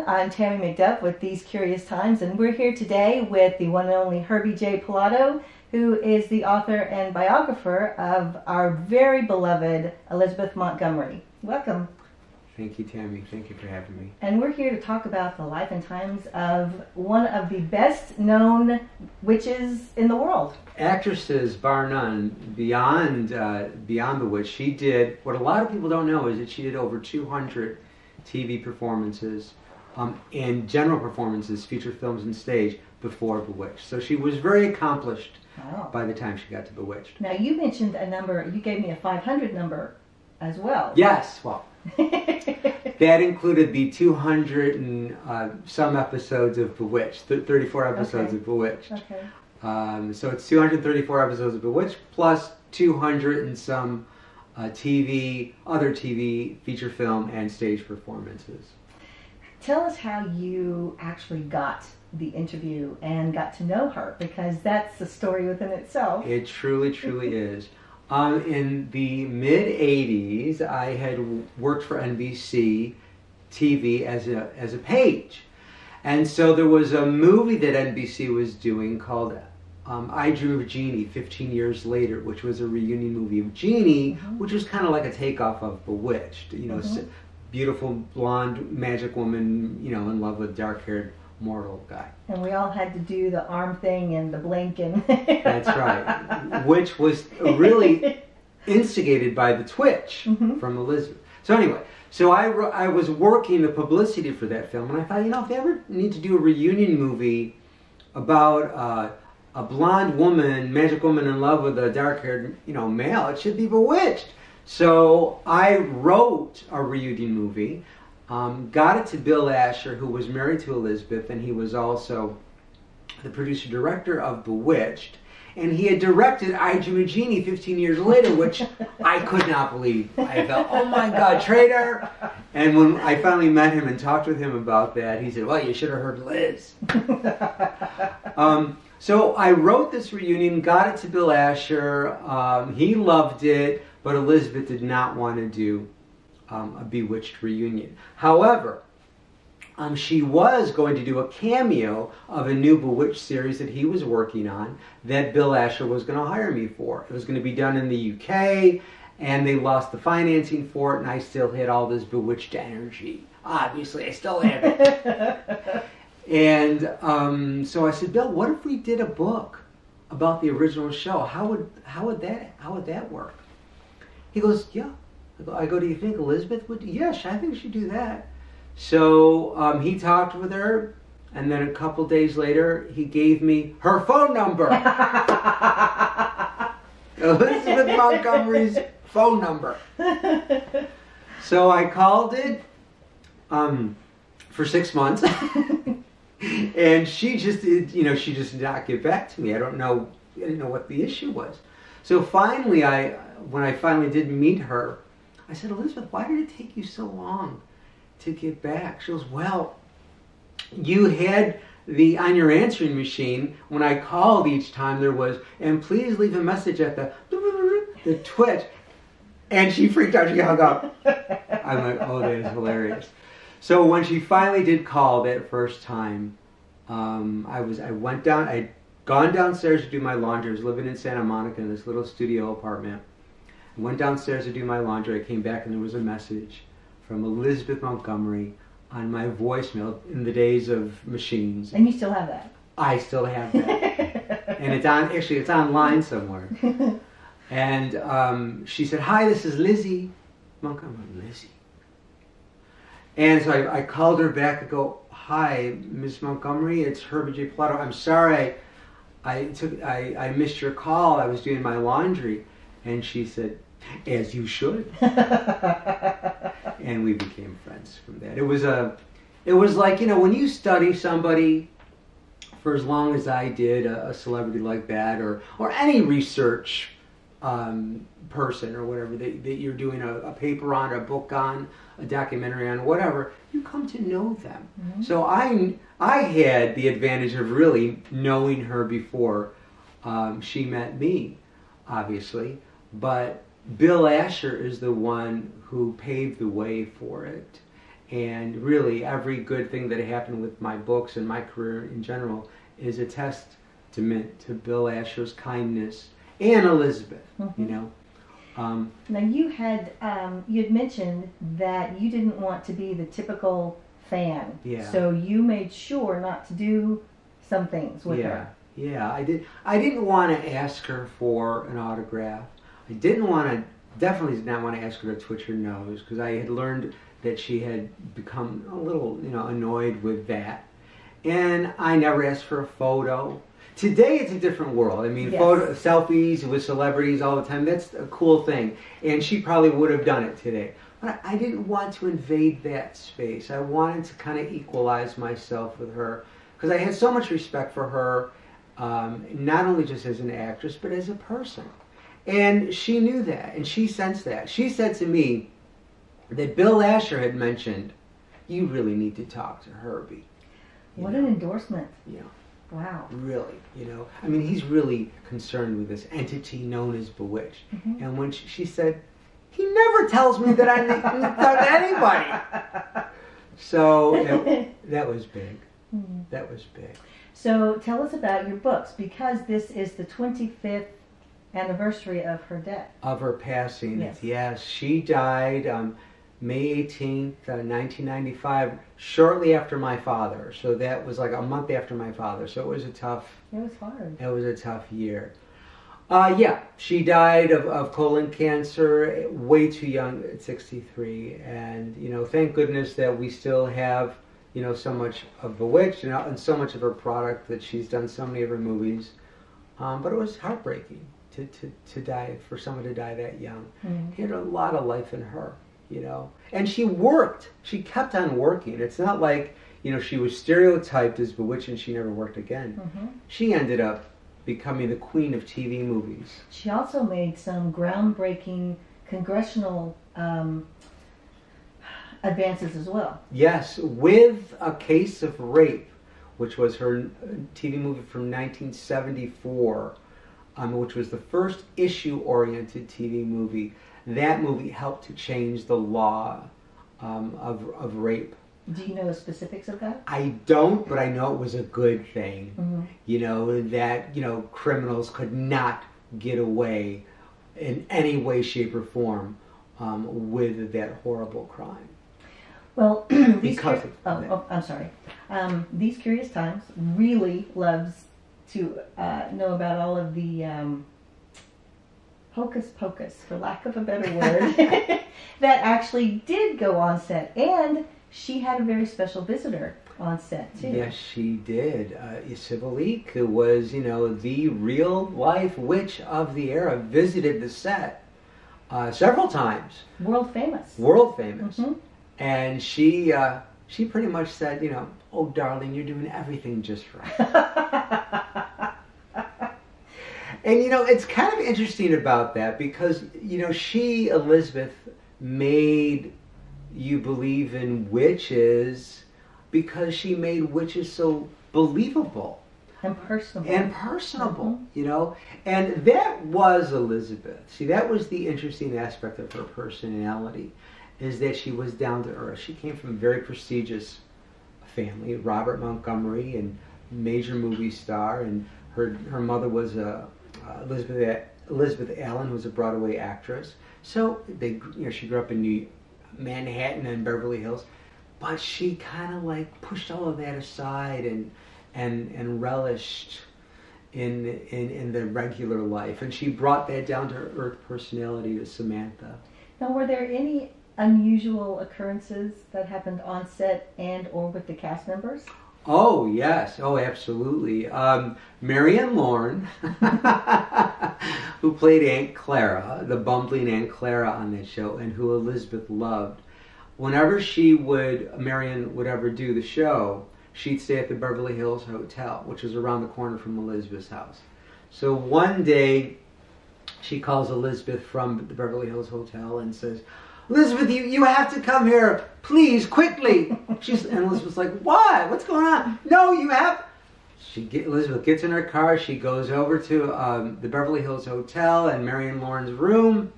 I'm Tammye McDuff with These Curious Times, and we're here today with the one and only Herbie J. Pilato, who is the author and biographer of our very beloved Elizabeth Montgomery. Welcome. Thank you, Tammye. Thank you for having me. And we're here to talk about the life and times of one of the best known witches in the world. Actresses, bar none, beyond Bewitched. She did, what a lot of people don't know is that she did over 200 TV performances and general performances, feature films and stage, before Bewitched. So she was very accomplished by the time she got to Bewitched. Now you mentioned a number, you gave me a 500 number as well. Yes, well, that included the 200 and some episodes of Bewitched, 34 episodes of Bewitched. Okay. So it's 234 episodes of Bewitched plus 200 and some other TV, feature film, and stage performances. Tell us how you actually got the interview and got to know her, because that's a story within itself. It truly, truly is. In the mid-'80s, I had worked for NBC TV as a page. And so there was a movie that NBC was doing called I Dream of Jeannie 15 years later, which was a reunion movie of Jeannie, which was kind of like a takeoff of Bewitched. You know, beautiful blonde magic woman, you know, in love with dark-haired mortal guy. And we all had to do the arm thing and the blink and... That's right. Which was really instigated by the twitch from Elizabeth. So anyway, so I was working the publicity for that film, and I thought, you know, if they ever need to do a reunion movie about a blonde woman, magic woman in love with a dark-haired, you know, male, it should be Bewitched. So I wrote a reunion movie, got it to Bill Asher, who was married to Elizabeth, and he was also the producer-director of Bewitched. And he had directed I Dream of Jeannie 15 years later, which I could not believe. I thought, oh my God, traitor! And when I finally met him and talked with him about that, he said, well, you should have heard Liz. So I wrote this reunion, got it to Bill Asher. He loved it, but Elizabeth did not want to do a Bewitched reunion. However, she was going to do a cameo of a new Bewitched series that he was working on that Bill Asher was going to hire me for. It was going to be done in the UK, and they lost the financing for it, and I still had all this Bewitched energy. Obviously, I still have it. And so I said, Bill, what if we did a book about the original show? How would that work? He goes, yeah. I go, do you think Elizabeth would? Yes, I think she'd do that. So he talked with her, and then a couple days later, he gave me her phone number. Elizabeth Montgomery's phone number. So I called it for 6 months, and she just did not get back to me. I didn't know what the issue was. So finally, when I finally did meet her, I said, Elizabeth, why did it take you so long to get back? She goes, well, you had on your answering machine, when I called each time, there was, and please leave a message at the twitch. And she freaked out, she hung up. I'm like, oh, that is hilarious. So when she finally did call that first time, I'd gone downstairs to do my laundry. I was living in Santa Monica in this little studio apartment. I went downstairs to do my laundry. I came back and there was a message from Elizabeth Montgomery on my voicemail in the days of machines. And you still have that? I still have that. And it's online somewhere. And she said, hi, this is Lizzie Montgomery. Lizzie. And so I called her back to go, hi, Miss Montgomery, it's Herbie J. Pilato. I'm sorry, I missed your call. I was doing my laundry. And she said, as you should. And we became friends from that. It was like, you know, when you study somebody for as long as I did, a celebrity like that, or any research person or whatever that you're doing a paper on, a book on, a documentary on, whatever, you come to know them. So I had the advantage of really knowing her before she met me, obviously, but Bill Asher is the one who paved the way for it. And really, every good thing that happened with my books and my career in general is a testament to Bill Asher's kindness and Elizabeth, Mm-hmm. you know. Now you had mentioned that you didn't want to be the typical fan, Yeah. so you made sure not to do some things with her. Yeah, I did. I didn't want to ask her for an autograph. I definitely did not want to ask her to twitch her nose, because I had learned that she had become a little, annoyed with that. And I never asked for a photo. Today it's a different world. I mean, Yes. selfies with celebrities all the time, that's a cool thing. And she probably would have done it today. But I didn't want to invade that space. I wanted to kind of equalize myself with her, because I had so much respect for her, not only just as an actress, but as a person. And she knew that, and she sensed that. She said to me that Bill Asher had mentioned, you really need to talk to Herbie. What an endorsement. Yeah. Wow. Really, I mean, he's really concerned with this entity known as Bewitched. Mm-hmm. And when she said, he never tells me that I've done anybody. So that was big. Mm-hmm. That was big. So tell us about your books, because this is the 25th anniversary of her death. Of her passing. Yes. Yes, she died May 18th, 1995, shortly after my father. So that was like a month after my father. So it was a tough year. Yeah, she died of colon cancer way too young at 63. And, thank goodness that we still have, so much of Bewitched and so much of her product, that she's done so many of her movies. But it was heartbreaking to die, for someone to die that young. Mm-hmm. She had a lot of life in her. And she worked. She kept on working. It's not like, she was stereotyped as Bewitched and she never worked again. Mm-hmm. She ended up becoming the queen of TV movies. She also made some groundbreaking congressional advances as well. Yes, with A Case of Rape, which was her TV movie from 1974, which was the first issue-oriented TV movie. That movie helped to change the law of rape. Do you know the specifics of that? I don't, but I know it was a good thing. Mm-hmm. That criminals could not get away in any way, shape, or form with that horrible crime. Well, I'm sorry. These Curious Times really loves to know about all of the hocus pocus, for lack of a better word, that actually did go on set. And she had a very special visitor on set, too. Yes, she did. Sybil Leek, who was, the real-life witch of the era, visited the set several times. World famous. World famous. Mm-hmm. And she pretty much said, oh, darling, you're doing everything just right. And, it's kind of interesting about that, because, Elizabeth, made you believe in witches because she made witches so believable. And personable. Mm-hmm. And that was Elizabeth. See, that was the interesting aspect of her personality, is that she was down to earth. She came from a very prestigious family, Robert Montgomery, and major movie star, and her mother was Elizabeth Allen, who was a Broadway actress. So she grew up in Manhattan and Beverly Hills, but she kind of like pushed all of that aside and relished in the regular life, and she brought that down to earth personality to Samantha. Now, were there any unusual occurrences that happened on set and or with the cast members? Oh, yes. Oh, absolutely. Marianne Lorne, who played Aunt Clara, the bumbling Aunt Clara on that show, and who Elizabeth loved. Whenever Marianne would ever do the show, she'd stay at the Beverly Hills Hotel, which was around the corner from Elizabeth's house. So one day, she calls Elizabeth from the Beverly Hills Hotel and says, Elizabeth, you have to come here, please, quickly. And Elizabeth's like, what? What's going on? No, you have. Elizabeth gets in her car. She goes over to the Beverly Hills Hotel and Marianne Lauren's room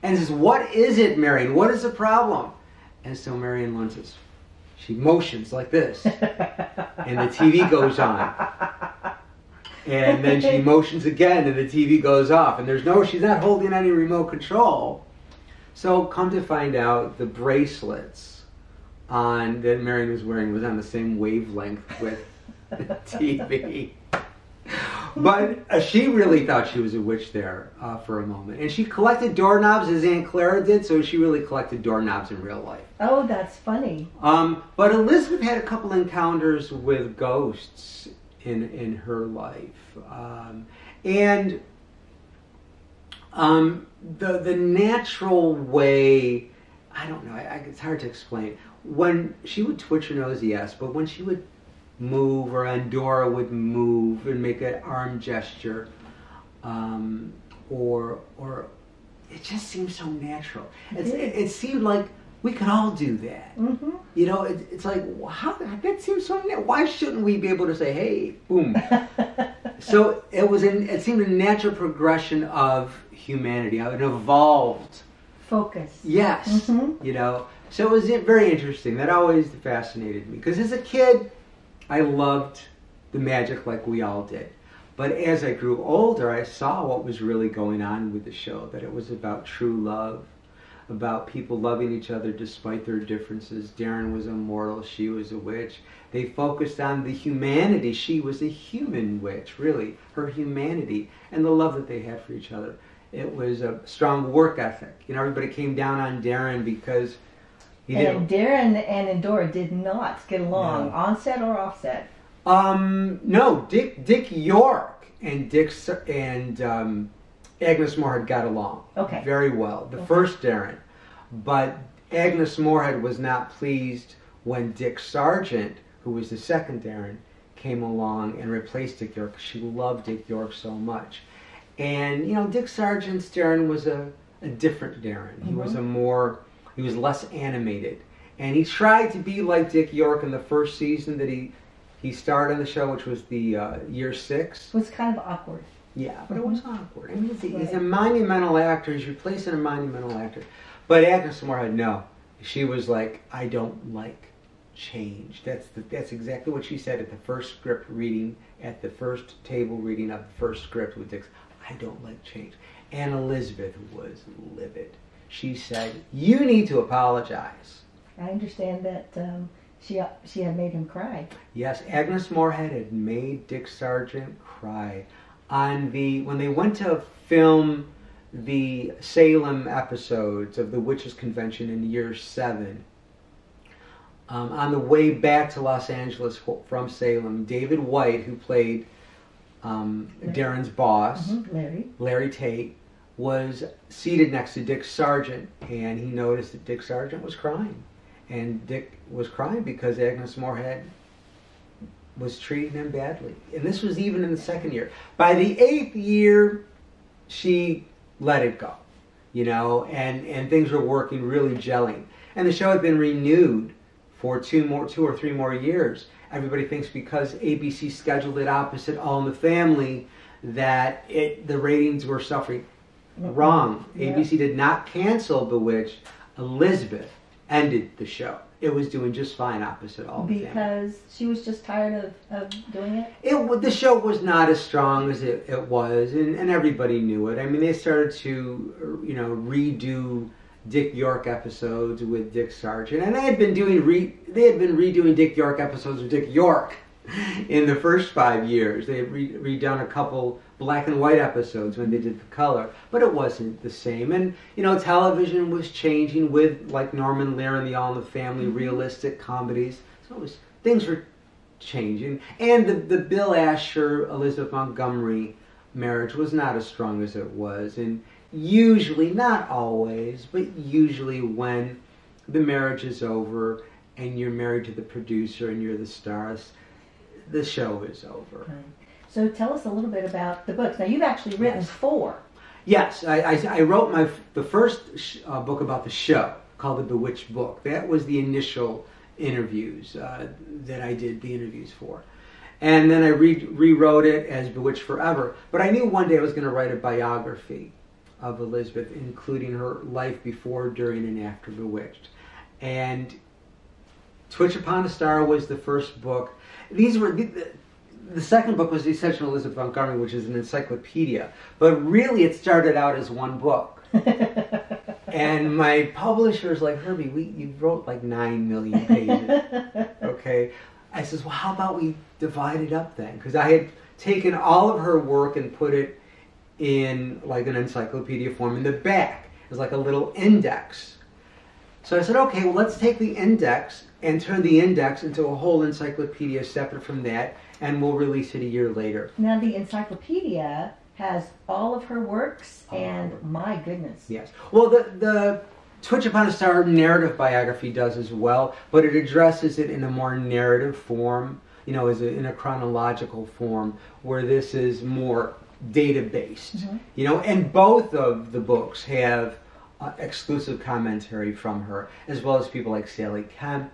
and says, what is it, Marianne? What is the problem? And so Marianne Lauren says, she motions like this, and the TV goes on. And then she motions again, and the TV goes off. And she's not holding any remote control. So come to find out, the bracelets that Marion was wearing was on the same wavelength with the TV. But she really thought she was a witch there for a moment. And she collected doorknobs as Aunt Clara did, so she really collected doorknobs in real life. Oh, that's funny. But Elizabeth had a couple encounters with ghosts in her life. The natural way, I don't know, it's hard to explain. When she would twitch her nose, yes, but when she would move, or Andorra would move and make an arm gesture, or it just seemed so natural. It seemed like we could all do that. Mm-hmm. You know, it's like, how that seems so natural. Why shouldn't we be able to say, hey, boom? So it seemed a natural progression of humanity, an evolved focus. Yes, mm-hmm. You know. So it was very interesting. That always fascinated me, because as a kid, I loved the magic like we all did. But as I grew older, I saw what was really going on with the show, that it was about true love, about people loving each other despite their differences. Darren was immortal, she was a witch. They focused on the humanity. She was a human witch, really, her humanity, and the love that they had for each other. It was a strong work ethic. You know, everybody came down on Darren because Darren and Andorra did not get along, on set or off set. No, Dick York and Agnes Moorehead got along very well. The first Darren, but Agnes Moorehead was not pleased when Dick Sargent, who was the second Darren, came along and replaced Dick York. She loved Dick York so much, and you know, Dick Sargent's Darren was a different Darren. He was he was less animated, and he tried to be like Dick York in the first season that he starred on the show, which was the year 6. It was kind of awkward. Yeah, but it was awkward. I mean, he's a monumental actor. He's replacing a monumental actor. But Agnes Moorehead, no. She was like, I don't like change. That's exactly what she said at the first script reading, at the first table reading of the first script with Dick. I don't like change. And Elizabeth was livid. She said, you need to apologize. I understand that she had made him cry. Yes, Agnes Moorehead had made Dick Sargent cry. When they went to film the Salem episodes of the Witches Convention in year 7, on the way back to Los Angeles from Salem, David White, who played Darren's boss, Larry Tate, was seated next to Dick Sargent, and he noticed that Dick Sargent was crying. And Dick was crying because Agnes Moorehead was treating him badly. And this was even in the second year. By the 8th year, she let it go, you know, and things were working, really gelling. And the show had been renewed for 2 or 3 more years. Everybody thinks because ABC scheduled it opposite All in the Family that the ratings were suffering. Wrong. Yeah. ABC did not cancel Bewitched. Elizabeth ended the show. It was doing just fine opposite All in the Family. Because she was just tired of doing it? The show was not as strong as it was, and everybody knew it. I mean, they started to, you know, redo Dick York episodes with Dick Sargent, and they had been redoing Dick York episodes with Dick York in the first 5 years. They had redone a couple black and white episodes when they did the color, but it wasn't the same. And you know, television was changing with like Norman Lear and the All in the Family realistic comedies. So things were changing, and the Bill Asher Elizabeth Montgomery marriage was not as strong as it was. And usually, not always, but usually when the marriage is over and you're married to the producer and you're the stars, the show is over. Right. So tell us a little bit about the books. Now, you've actually written 4. Yes, I wrote the first book about the show, called The Bewitched Book. That was the initial interviews that I did the interviews for. And then I rewrote it as Bewitched Forever. But I knew one day I was going to write a biography of Elizabeth, including her life before, during, and after Bewitched. And Twitch Upon a Star was the first book. These were the second book was The Essential Elizabeth Montgomery, which is an encyclopedia. But really, it started out as one book. And my publisher's like, Herbie, you wrote like 9 million pages. Okay. I says, well, how about we divide it up then? Because I had taken all of her work and put it in like an encyclopedia form in the back. It was like a little index. So I said, okay, well, let's take the index and turn the index into a whole encyclopedia separate from that, and we'll release it a year later. Now, the encyclopedia has all of her works, and my goodness. Yes. Well, the Twitch Upon a Star narrative biography does as well, but it addresses it in a more narrative form, you know, in a chronological form, where this is more data-based. Mm-hmm. You know, and both of the books have exclusive commentary from her, as well as people like Sally Kemp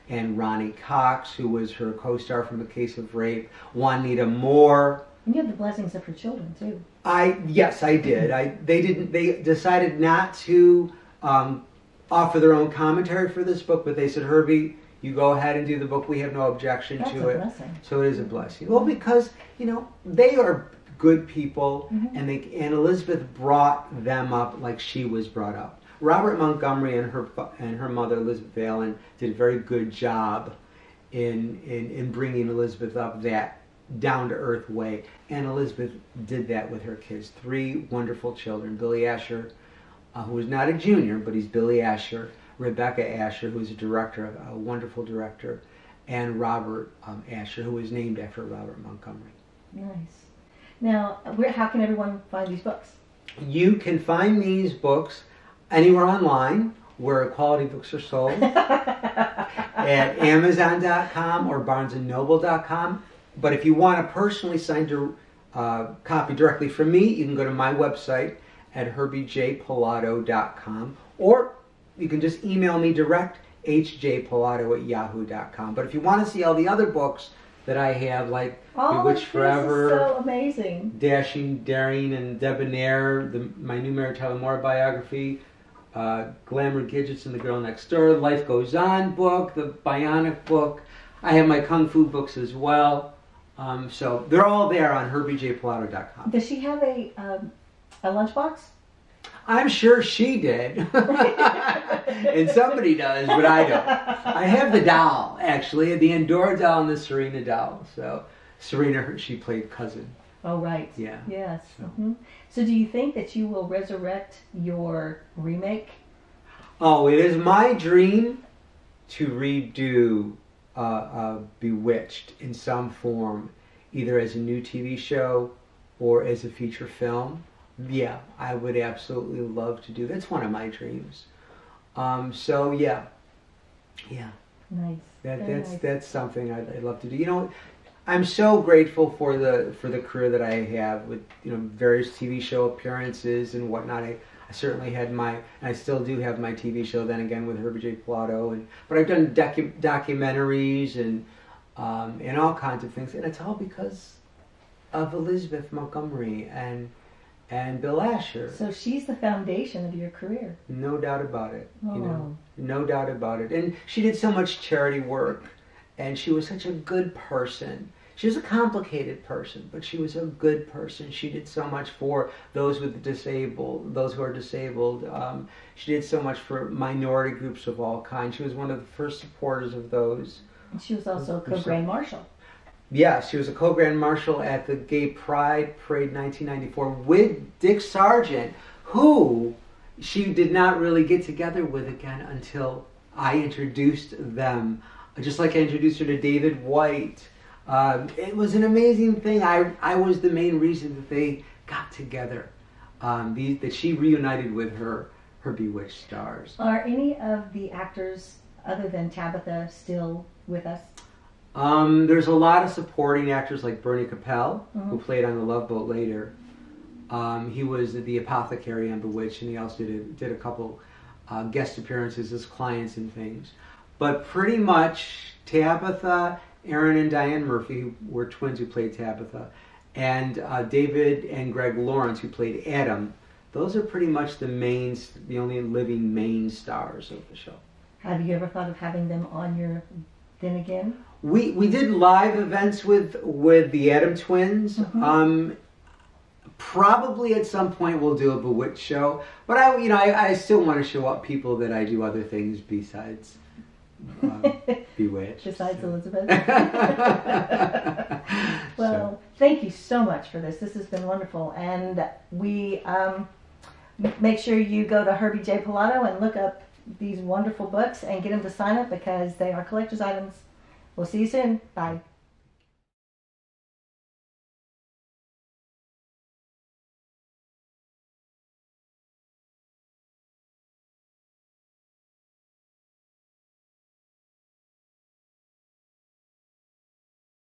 and Ronnie Cox, who was her co-star from A Case of Rape, Juanita Moore. And you have the blessings of her children too. Yes, I did. They decided not to offer their own commentary for this book, but they said, Herbie, you go ahead and do the book. We have no objection to it. Blessing. So it is a blessing. Well, because you know they are good people, mm-hmm. and Elizabeth brought them up like she was brought up. Robert Montgomery and her mother Elizabeth Valen did a very good job in bringing Elizabeth up that down to earth way, and Elizabeth did that with her kids. 3 wonderful children: Billy Asher, who was not a junior, but he's Billy Asher; Rebecca Asher, who is a director, a wonderful director; and Robert Asher, who was named after Robert Montgomery. Nice. Now, how can everyone find these books? You can find these books anywhere online where quality books are sold, at Amazon.com or BarnesandNoble.com. But if you want a personally signed copy directly from me, you can go to my website at HerbieJPilato.com, or you can just email me direct, hjpilato@yahoo.com. But if you want to see all the other books that I have, like Bewitched Forever, so amazing, Dashing, Daring, and Debonair, my new Mary Tyler Moore biography, Glamour, Gidgets, and the Girl Next Door, Life Goes On book, the Bionic book. I have my Kung Fu books as well. So they're all there on HerbieJPilato.com. Does she have a lunchbox? I'm sure she did. And somebody does, but I don't. I have the doll, actually, the Andorra doll and the Serena doll. So Serena, she played cousin. Oh, right. Yeah. Yes. So. Mm-hmm. So do you think that you will resurrect your remake? Oh, it is my dream to redo Bewitched in some form, either as a new TV show or as a feature film. Yeah, I would absolutely love to do that. That's one of my dreams. So yeah. Nice. That's something I'd love to do. You know, I'm so grateful for the career that I have with, you know, various TV show appearances and whatnot. I certainly had I still do have my TV show then again with Herbie J. Pilato, but I've done documentaries and all kinds of things, and it's all because of Elizabeth Montgomery and Bill Asher. So she's the foundation of your career. No doubt about it. Oh. You know, no doubt about it. And she did so much charity work, and she was such a good person. She was a complicated person, but she was a good person. She did so much for those who are disabled. She did so much for minority groups of all kinds. She was one of the first supporters of those. And she was also a co-grand marshal. Yes, she was a co-grand marshal at the Gay Pride Parade 1994 with Dick Sargent, who she did not really get together with again until I introduced them. Just like I introduced her to David White. It was an amazing thing. I was the main reason that they got together. That she reunited with her Bewitched stars. Are any of the actors other than Tabitha still with us? There's a lot of supporting actors like Bernie Capel, mm-hmm. who played on The Love Boat later. He was the apothecary on Bewitched, and he also did a couple guest appearances as clients and things. But pretty much Tabitha, Aaron and Diane Murphy, who were twins who played Tabitha, and David and Greg Lawrence, who played Adam, those are pretty much the only living main stars of the show. Have you ever thought of having them on your Then Again? We did live events with the Adam Twins. Probably at some point we'll do a Bewitched show, but I still want to show up people that I do other things besides Bewitched. Besides Elizabeth. Well, thank you so much for this. This has been wonderful, and we make sure you go to Herbie J Pilato and look up these wonderful books and get them to sign up because they are collector's items. We'll see you soon. Bye.